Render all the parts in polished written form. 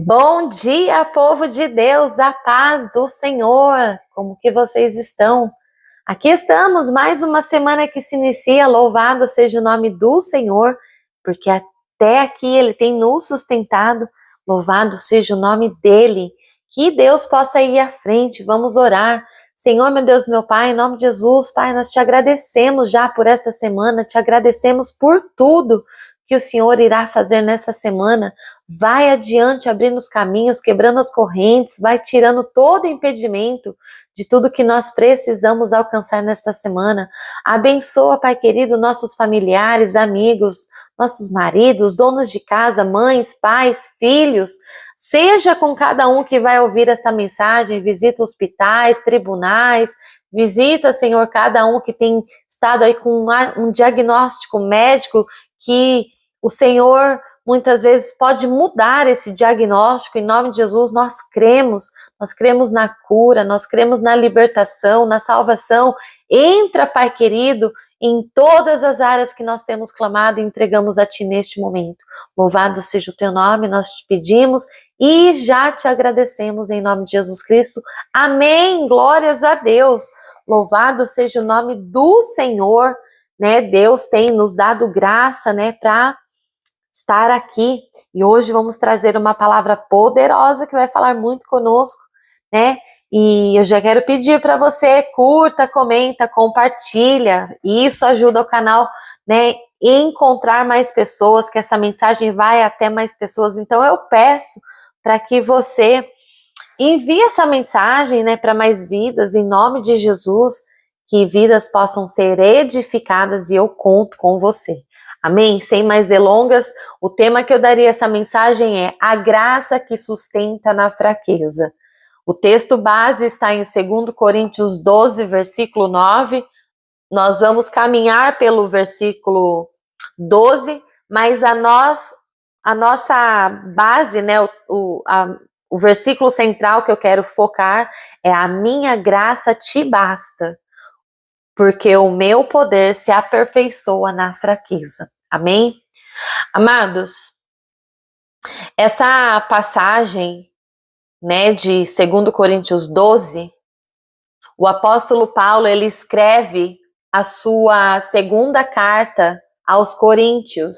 Bom dia, povo de Deus, a paz do Senhor. Como que vocês estão? Aqui estamos, mais uma semana que se inicia, louvado seja o nome do Senhor, porque até aqui Ele tem nos sustentado, louvado seja o nome dEle. Que Deus possa ir à frente, vamos orar. Senhor, meu Deus, meu Pai, em nome de Jesus, Pai, nós te agradecemos já por esta semana, te agradecemos por tudo que o Senhor irá fazer nessa semana. Vai adiante, abrindo os caminhos, quebrando as correntes, vai tirando todo impedimento de tudo que nós precisamos alcançar nesta semana. Abençoa, Pai querido, nossos familiares, amigos, nossos maridos, donos de casa, mães, pais, filhos. Seja com cada um que vai ouvir esta mensagem, visita hospitais, tribunais, visita, Senhor, cada um que tem estado aí com um diagnóstico médico que o Senhor muitas vezes pode mudar esse diagnóstico. Em nome de Jesus, nós cremos na cura, nós cremos na libertação, na salvação. Entra, Pai querido, em todas as áreas que nós temos clamado e entregamos a Ti neste momento. Louvado seja o Teu nome, nós te pedimos e já te agradecemos em nome de Jesus Cristo. Amém, glórias a Deus. Louvado seja o nome do Senhor, né? Deus tem nos dado graça, né, para estar aqui, e hoje vamos trazer uma palavra poderosa que vai falar muito conosco, né? E eu já quero pedir para você, curta, comenta, compartilha, isso ajuda o canal, né, encontrar mais pessoas, que essa mensagem vai até mais pessoas. Então eu peço para que você envie essa mensagem, né, para mais vidas, em nome de Jesus, que vidas possam ser edificadas, e eu conto com você. Amém? Sem mais delongas, o tema que eu daria essa mensagem é a graça que sustenta na fraqueza. O texto base está em 2 Coríntios 12, versículo 9. Nós vamos caminhar pelo versículo 12, mas a nossa base, né, o versículo central que eu quero focar é: a minha graça te basta, porque o meu poder se aperfeiçoa na fraqueza. Amém? Amados, essa passagem, né, de 2 Coríntios 12, o apóstolo Paulo, ele escreve a sua segunda carta aos Coríntios,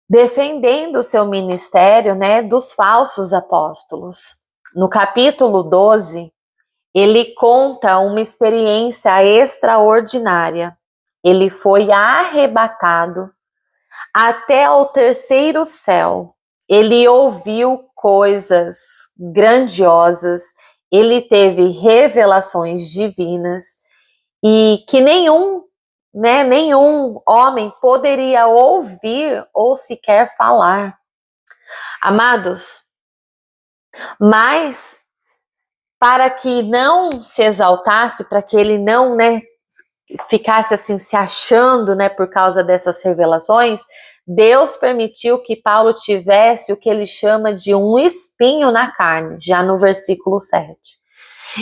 defendendo o seu ministério, né, dos falsos apóstolos. No capítulo 12, ele conta uma experiência extraordinária. Ele foi arrebatado até ao terceiro céu. Ele ouviu coisas grandiosas, ele teve revelações divinas, e que nenhum homem poderia ouvir ou sequer falar. Amados, mas para que não se exaltasse, para que ele não, ficasse assim se achando, por causa dessas revelações, Deus permitiu que Paulo tivesse o que ele chama de um espinho na carne, já no versículo 7.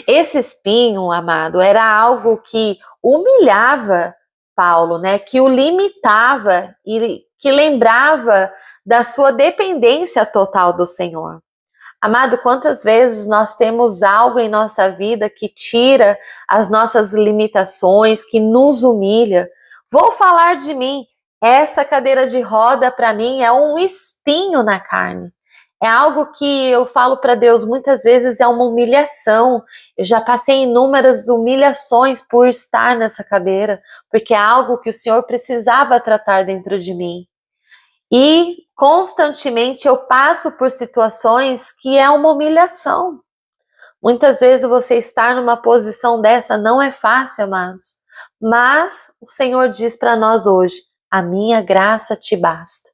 Esse espinho, amado, era algo que humilhava Paulo, que o limitava e que lembrava da sua dependência total do Senhor. Amado, quantas vezes nós temos algo em nossa vida que tira as nossas limitações, que nos humilha? Vou falar de mim. Essa cadeira de roda para mim é um espinho na carne. É algo que eu falo para Deus, muitas vezes é uma humilhação. Eu já passei inúmeras humilhações por estar nessa cadeira, porque é algo que o Senhor precisava tratar dentro de mim. E constantemente eu passo por situações que é uma humilhação. Muitas vezes você estar numa posição dessa não é fácil, amados. Mas o Senhor diz para nós hoje: a minha graça te basta.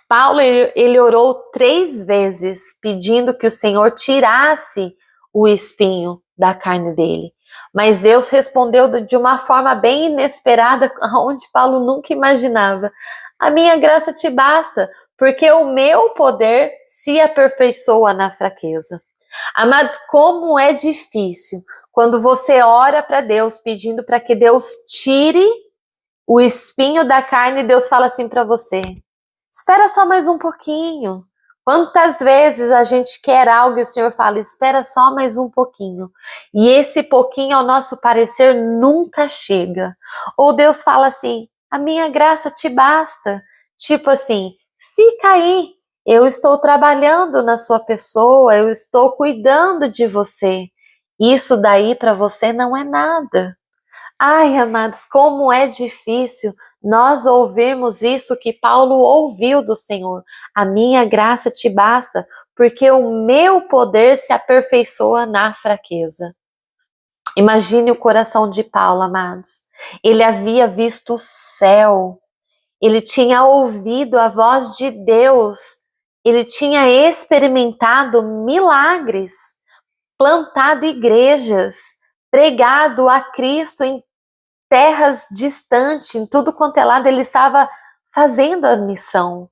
Paulo, ele orou 3 vezes pedindo que o Senhor tirasse o espinho da carne dele. Mas Deus respondeu de uma forma bem inesperada, onde Paulo nunca imaginava. A minha graça te basta, porque o meu poder se aperfeiçoa na fraqueza. Amados, como é difícil quando você ora para Deus pedindo para que Deus tire o espinho da carne, e Deus fala assim para você: espera só mais um pouquinho. Quantas vezes a gente quer algo e o Senhor fala, espera só mais um pouquinho. E esse pouquinho, ao nosso parecer, nunca chega. Ou Deus fala assim, a minha graça te basta. Tipo assim, fica aí, eu estou trabalhando na sua pessoa, eu estou cuidando de você. Isso daí para você não é nada. Ai, amados, como é difícil nós ouvirmos isso que Paulo ouviu do Senhor. A minha graça te basta, porque o meu poder se aperfeiçoa na fraqueza. Imagine o coração de Paulo, amados. Ele havia visto o céu, ele tinha ouvido a voz de Deus, ele tinha experimentado milagres, plantado igrejas, pregado a Cristo em terras distantes, em tudo quanto é lado, ele estava fazendo a missão.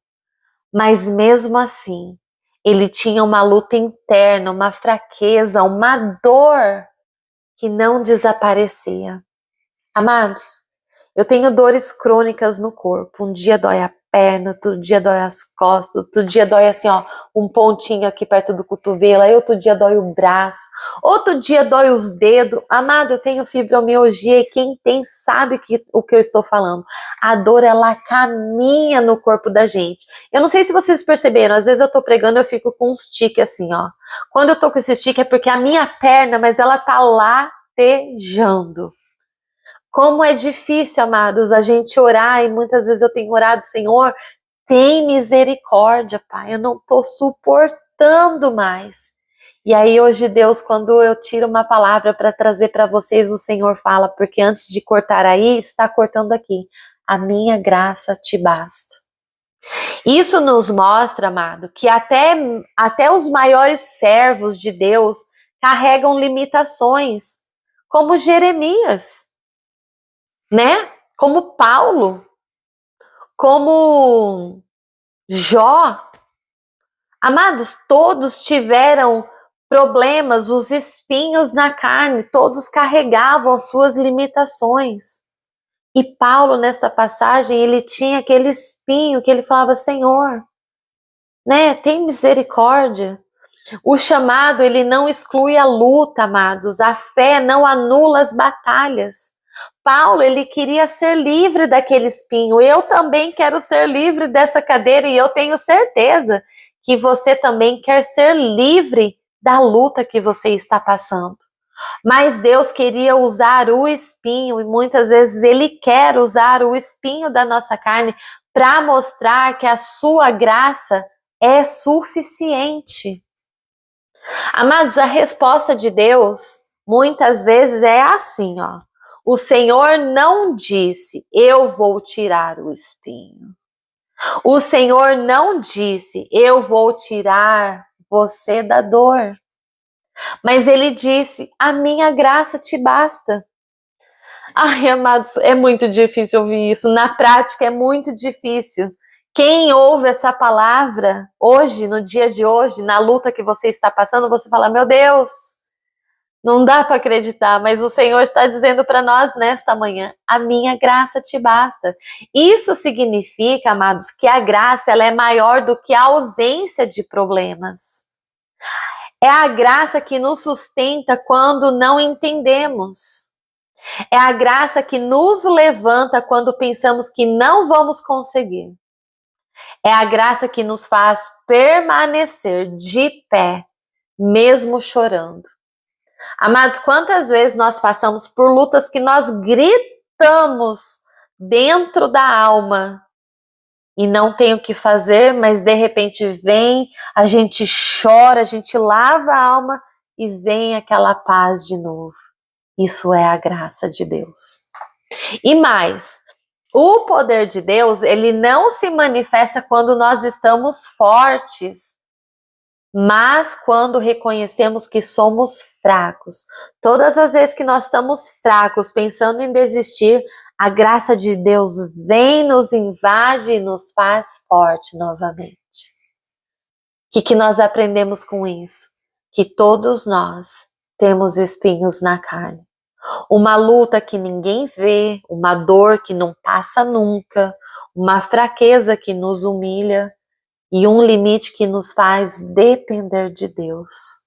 Mas mesmo assim, ele tinha uma luta interna, uma fraqueza, uma dor que não desaparecia. Amados, eu tenho dores crônicas no corpo. Um dia dói a perna, outro dia dói as costas, outro dia dói assim, ó, um pontinho aqui perto do cotovelo, aí outro dia dói o braço, outro dia dói os dedos. Amado, eu tenho fibromialgia e quem tem sabe o que eu estou falando. A dor, ela caminha no corpo da gente. Eu não sei se vocês perceberam, às vezes eu tô pregando e eu fico com uns tiques assim, ó. Quando eu tô com esse tique é porque a minha perna, mas ela tá latejando. Como é difícil, amados, a gente orar, e muitas vezes eu tenho orado, Senhor, tem misericórdia, Pai, eu não estou suportando mais. E aí hoje, Deus, quando eu tiro uma palavra para trazer para vocês, o Senhor fala, porque antes de cortar aí, está cortando aqui. A minha graça te basta. Isso nos mostra, amado, que até os maiores servos de Deus carregam limitações, como Jeremias, né? Como Paulo, como Jó. Amados, todos tiveram problemas, os espinhos na carne, todos carregavam as suas limitações. E Paulo, nesta passagem, ele tinha aquele espinho que ele falava, Senhor, né, tem misericórdia. O chamado, ele não exclui a luta, amados. A fé não anula as batalhas. Paulo, ele queria ser livre daquele espinho. Eu também quero ser livre dessa cadeira e eu tenho certeza que você também quer ser livre da luta que você está passando. Mas Deus queria usar o espinho e muitas vezes Ele quer usar o espinho da nossa carne para mostrar que a sua graça é suficiente. Amados, a resposta de Deus muitas vezes é assim, ó. O Senhor não disse, eu vou tirar o espinho. O Senhor não disse, eu vou tirar você da dor. Mas Ele disse, a minha graça te basta. Ai, amados, é muito difícil ouvir isso. Na prática é muito difícil. Quem ouve essa palavra hoje, no dia de hoje, na luta que você está passando, você fala, meu Deus, não dá para acreditar, mas o Senhor está dizendo para nós nesta manhã, a minha graça te basta. Isso significa, amados, que a graça ela é maior do que a ausência de problemas. É a graça que nos sustenta quando não entendemos. É a graça que nos levanta quando pensamos que não vamos conseguir. É a graça que nos faz permanecer de pé, mesmo chorando. Amados, quantas vezes nós passamos por lutas que nós gritamos dentro da alma e não tem o que fazer, mas de repente vem, a gente chora, a gente lava a alma e vem aquela paz de novo. Isso é a graça de Deus. E mais, o poder de Deus, ele não se manifesta quando nós estamos fortes, mas quando reconhecemos que somos fracos. Todas as vezes que nós estamos fracos, pensando em desistir, a graça de Deus vem, nos invade e nos faz forte novamente. O que nós aprendemos com isso? Que todos nós temos espinhos na carne. Uma luta que ninguém vê, uma dor que não passa nunca, uma fraqueza que nos humilha, e um limite que nos faz depender de Deus.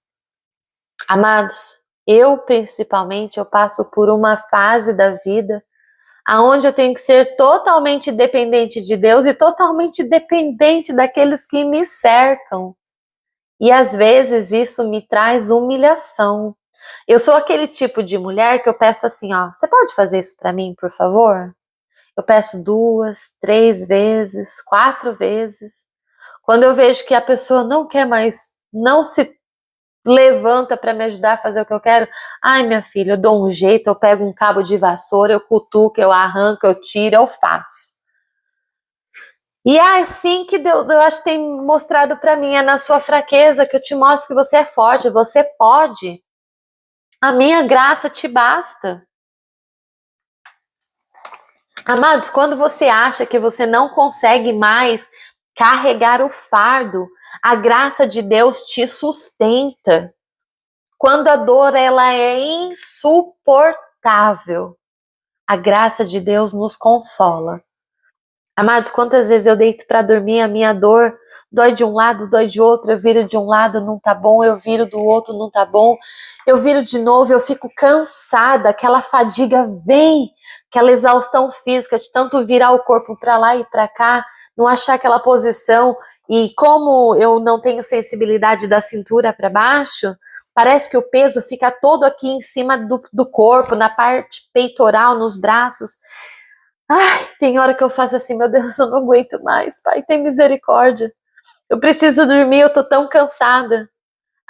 Amados, eu principalmente, eu passo por uma fase da vida aonde eu tenho que ser totalmente dependente de Deus e totalmente dependente daqueles que me cercam. E às vezes isso me traz humilhação. Eu sou aquele tipo de mulher que eu peço assim, ó, você pode fazer isso para mim, por favor? Eu peço 2, 3 vezes, 4 vezes. Quando eu vejo que a pessoa não quer mais, não se levanta para me ajudar a fazer o que eu quero, ai minha filha, eu dou um jeito, eu pego um cabo de vassoura, eu cutuco, eu arranco, eu tiro, eu faço. E é assim que Deus, eu acho que tem mostrado para mim, é na sua fraqueza que eu te mostro que você é forte, você pode. A minha graça te basta. Amados, quando você acha que você não consegue mais carregar o fardo, a graça de Deus te sustenta. Quando a dor ela é insuportável, a graça de Deus nos consola. Amados, quantas vezes eu deito para dormir, a minha dor dói de um lado, dói de outro, eu viro de um lado, não tá bom, eu viro do outro, não tá bom, eu viro de novo, eu fico cansada, aquela fadiga vem, aquela exaustão física de tanto virar o corpo para lá e para cá, não achar aquela posição, e como eu não tenho sensibilidade da cintura para baixo, parece que o peso fica todo aqui em cima do corpo, na parte peitoral, nos braços. Ai, tem hora que eu faço assim, meu Deus, eu não aguento mais, Pai, tem misericórdia. Eu preciso dormir, eu tô tão cansada.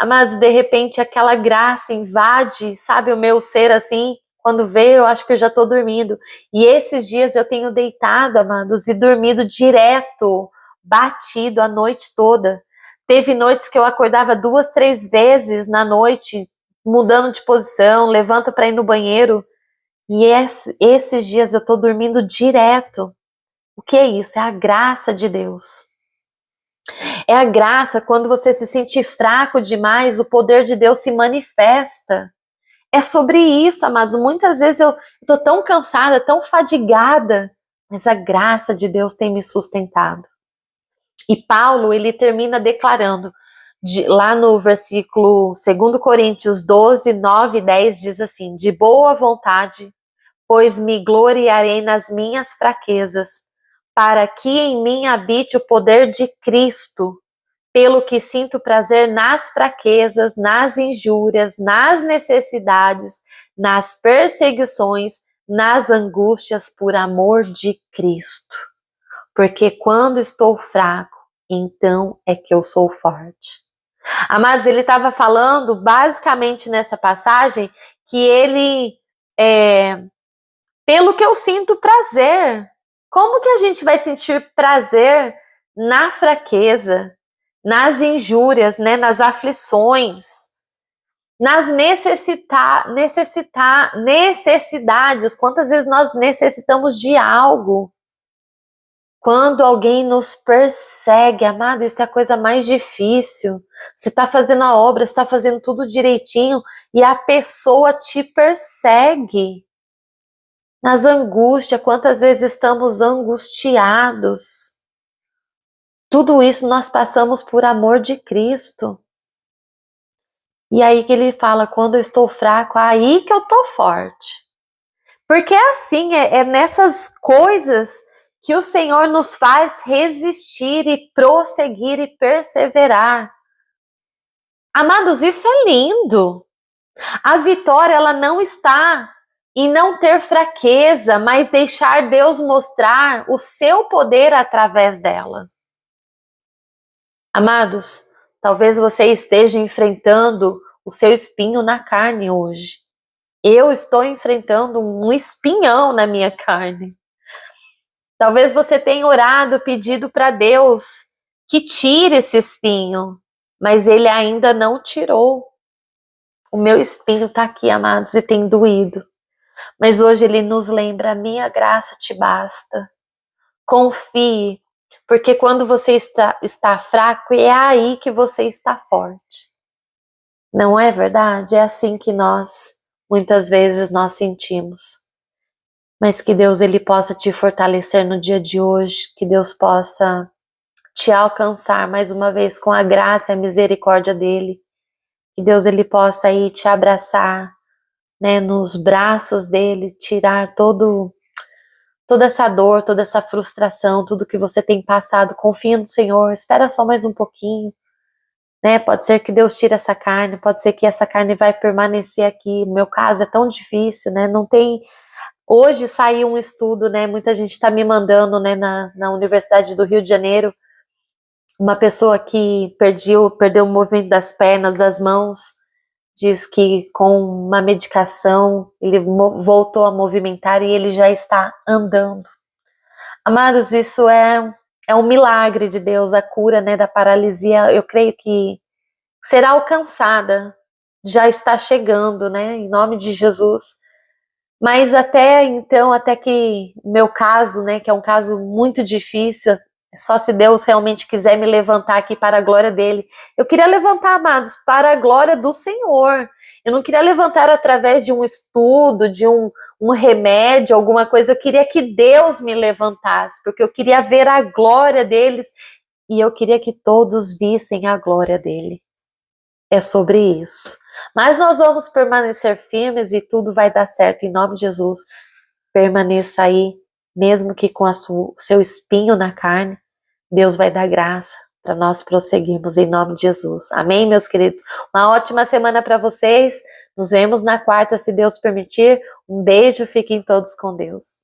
Mas de repente aquela graça invade, sabe, o meu ser assim. Quando vê, eu acho que eu já tô dormindo. E esses dias eu tenho deitado, amados, e dormido direto, batido a noite toda. Teve noites que eu acordava 2, 3 vezes na noite, mudando de posição, levanta para ir no banheiro. E esses dias eu tô dormindo direto. O que é isso? É a graça de Deus. É a graça quando você se sente fraco demais, o poder de Deus se manifesta. É sobre isso, amados. Muitas vezes eu tô tão cansada, tão fadigada, mas a graça de Deus tem me sustentado. E Paulo, ele termina declarando, lá no versículo 2 Coríntios 12, 9 e 10, diz assim, de boa vontade, pois me gloriarei nas minhas fraquezas, para que em mim habite o poder de Cristo, pelo que sinto prazer nas fraquezas, nas injúrias, nas necessidades, nas perseguições, nas angústias por amor de Cristo. Porque quando estou fraco, então é que eu sou forte. Amados, ele estava falando basicamente nessa passagem que ele, pelo que eu sinto prazer. Como que a gente vai sentir prazer na fraqueza, nas injúrias, né, nas aflições, nas necessidades? Quantas vezes nós necessitamos de algo? Quando alguém nos persegue, amado, isso é a coisa mais difícil. Você está fazendo a obra, você está fazendo tudo direitinho e a pessoa te persegue. Nas angústias, quantas vezes estamos angustiados? Tudo isso nós passamos por amor de Cristo. E aí que ele fala, quando eu estou fraco, aí que eu estou forte. Porque é assim, é nessas coisas que o Senhor nos faz resistir e prosseguir e perseverar. Amados, isso é lindo. A vitória, ela não está em não ter fraqueza, mas deixar Deus mostrar o seu poder através dela. Amados, talvez você esteja enfrentando o seu espinho na carne hoje. Eu estou enfrentando um espinhão na minha carne. Talvez você tenha orado, pedido para Deus que tire esse espinho, mas Ele ainda não tirou. O meu espinho está aqui, amados, e tem doído. Mas hoje Ele nos lembra, a minha graça te basta. Confie, porque quando você está fraco, é aí que você está forte. Não é verdade? É assim que muitas vezes nós sentimos. Mas que Deus ele possa te fortalecer no dia de hoje, que Deus possa te alcançar mais uma vez com a graça e a misericórdia dele. Que Deus ele possa aí te abraçar, né, nos braços dele, tirar toda essa dor, toda essa frustração, tudo que você tem passado. Confia no Senhor, espera só mais um pouquinho, né? Pode ser que Deus tire essa carne, pode ser que essa carne vai permanecer aqui. No meu caso é tão difícil, né? Não tem. Hoje saiu um estudo, né? Muita gente está me mandando, né, na Universidade do Rio de Janeiro, uma pessoa que perdeu o movimento das pernas, das mãos, diz que com uma medicação ele voltou a movimentar e ele já está andando. Amados, isso é um milagre de Deus, a cura, né, da paralisia. Eu creio que será alcançada, já está chegando, né, em nome de Jesus. Mas até então, até que meu caso, né, que é um caso muito difícil, só se Deus realmente quiser me levantar aqui para a glória dele. Eu queria levantar, amados, para a glória do Senhor. Eu não queria levantar através de um estudo, de um remédio, alguma coisa. Eu queria que Deus me levantasse, porque eu queria ver a glória deles e eu queria que todos vissem a glória dele. É sobre isso. Mas nós vamos permanecer firmes e tudo vai dar certo em nome de Jesus. Permaneça aí, mesmo que com o seu espinho na carne, Deus vai dar graça para nós prosseguirmos em nome de Jesus. Amém, meus queridos? Uma ótima semana para vocês. Nos vemos na quarta, se Deus permitir. Um beijo, fiquem todos com Deus.